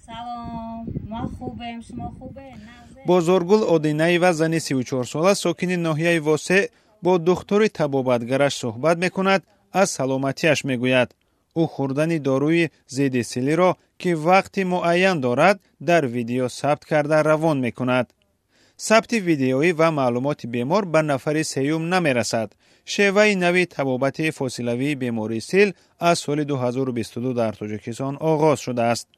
سلام، ما خوبیم، شما خوبه؟ بزرگل اودینایی و زنی 34 ساله ساکن ناحیه واسع با دکتر طبابتگرش صحبت میکند. از سلامتیش میگوید. او خوردن داروی ضد سیلی را که وقتی معین دارد در ویدیو ثبت کرده روان میکند. ثبت ویدیویی و معلومات بیمار به نفر سیوم نمیرسد. شیوه نوی طبابت فاصلوی بیماری سیل از سال 2022 در تاجیکستان آغاز شده است.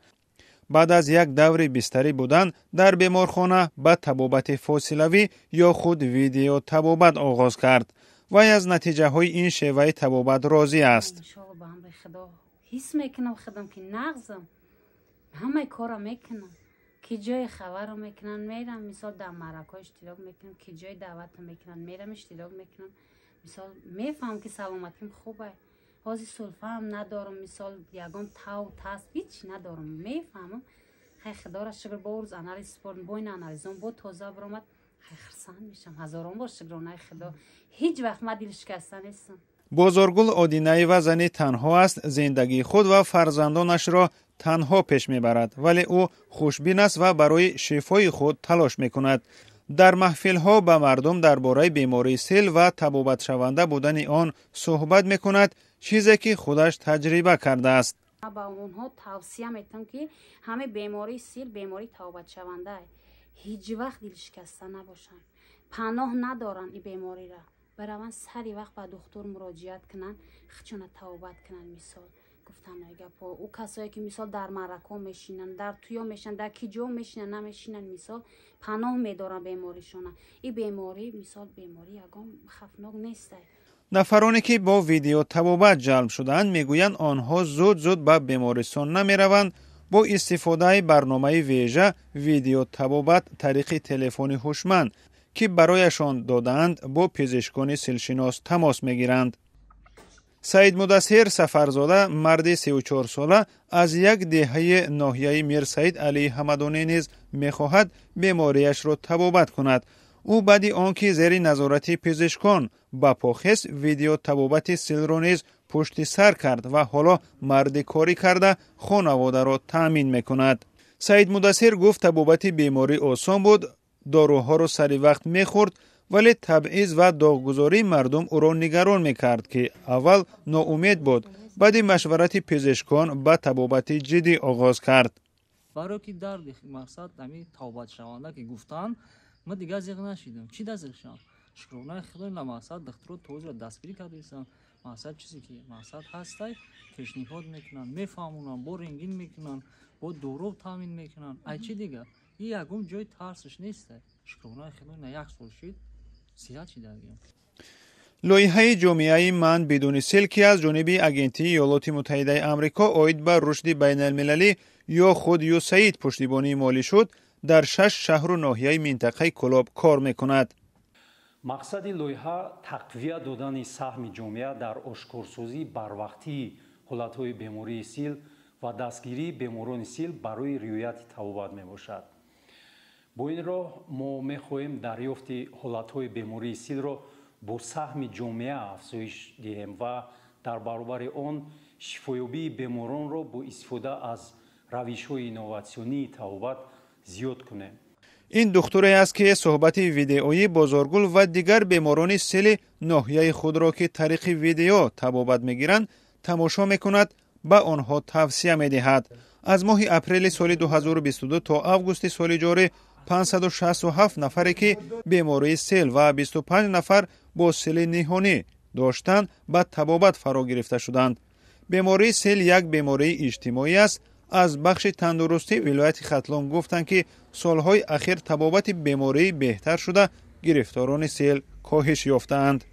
بعد از یک دور بستری بودن در بیمارخانه به طبابت فاصلوی یا خود ویدیو طبابت آغاز کرد. وی از نتیجه های این شیوه طبابت راضی است. حس میکنم خودم که نغزم همه کارا میکنم که جای خبر میکنن میرم مثال در مرکه اشتراک میکنم که جای دعوت میکنن میرم اشتراک میکنم مثال میفهم که سلامتیم خوبه حاضی سلفه هم ندارم مثال یگام تاو تست هیچ ندارم میفهمم خیلی خدا را شکر با روز انالیز سپورن با این انالیزم با تازه برامد خیلی خرسان میشم هزاران بار شکرانه خدا هیچ وقت ما دل شکسته نیستم. بزرگل اودینایی و زنی تنها است. زندگی خود و فرزندانش را تنها پیش میبرد ولی او خوشبین است و برای شفای خود تلاش میکند. در محفل ها به مردم درباره بیماری سیل و طبابت شونده بودن آن صحبت میکند چیزی که خودش تجربه کرده است. با اونها توصیه میتونم که همه بیماری سیل بیماری طبابت شونده هیچ وقت دل شکسته نباشن پناه ندارن این بیماری را برای سری وقت با دکتر مراجعت کنن خچونه طبابت کنن مثال گفتن گپا او کسایی که مثال در مرکه میشینن در تویا میشن در کیجو میشینن نمیشینن مثال پناه میدارن بیماریشون این بیماری مثال بیماری یگام خفناک نیست. نفرانی که با ویدیو طبابت جلب شدند میگویند آنها زود به بیمارستان نمیروند. با استفاده برنامه ویژه ویدیو طبابت طریق تلفن هوشمند که برایشان دادند با پزشکان سیلشناس تماس میگیرند. سعید مدثر سفرزاده مرد 34 ساله از یک دهه ناحیه میر سعید علی حمدانی نیز میخواهد بیماریش را طبابت کند. او بعد آنکه زیر نظارت پزشکان با پاخص ویدیو طبابت سیل را نیز پشت سر کرد و حالا مرد کاری کرده خانواده را تأمین میکند. سعید مدثر گفت طبابت بیماری آسان بود. داروها را سری وقت میخورد ولی تبعیض و داغگذاری مردم او را نگران میکرد که اول ناامید بود بعد مشورت پزشکان به طبابت جدی آغاز کرد. برای که در مقصد همین طبابت شونده که گفتن ما دیگه زیغ نشیدم چی دست شدم شکرانه خدا مقصد دکتر توضیح را دستگیری کردیستم مقصد چیزی که مقصد هسته پیشنهاد میکنن میفهمونن با رنگین میکنن با دورو تامین میکنن ای چی دیگه این یکم جای ترسش نیسته شکرانه خدا نه یک سال شد صحت چی داریم. لایحه جامعه من بدون سیل که از جانب اگنتی ایالات متحده آمریکا عاید به رشد بین المللی یا خود USAID پشتیبانی مالی شد در 6 شهر و ناحیه منطقه کلاب کار میکند. مقصد لایحه تقویت دادن سهم جامعه در اشکارسازی بروقتی حالتهای بیماری سیل و دستگیری بیماران سیل برای رعایت طبابت میباشد. با این راه ما میخواهیم دریافت حالتهای بیماری سیل را با سهم جامعه افزایش دهیم و در برابر آن شفایابی بیماران را با استفاده از روش‌های اینوواسیونی طبابت زیاد کنیم. این دکتری است که صحبت ویدئویی بزرگل و دیگر بیماران سیل ناحیه خود را که طریق ویدیو طبابت میگیرند تماشا میکند به آنها توصیه میدهد. از ماه اپریل سال 2022 تا آگوست سال جاری 567 نفری که بیماری سیل و 25 نفر با سیل نهانی داشتند به طبابت فرا گرفته شدند. بیماری سیل یک بیماری اجتماعی است. از بخش تندرستی ولایت ختلان گفتند که سالهای اخیر طبابت بیماری بهتر شده گرفتاران سیل کاهش یافتند.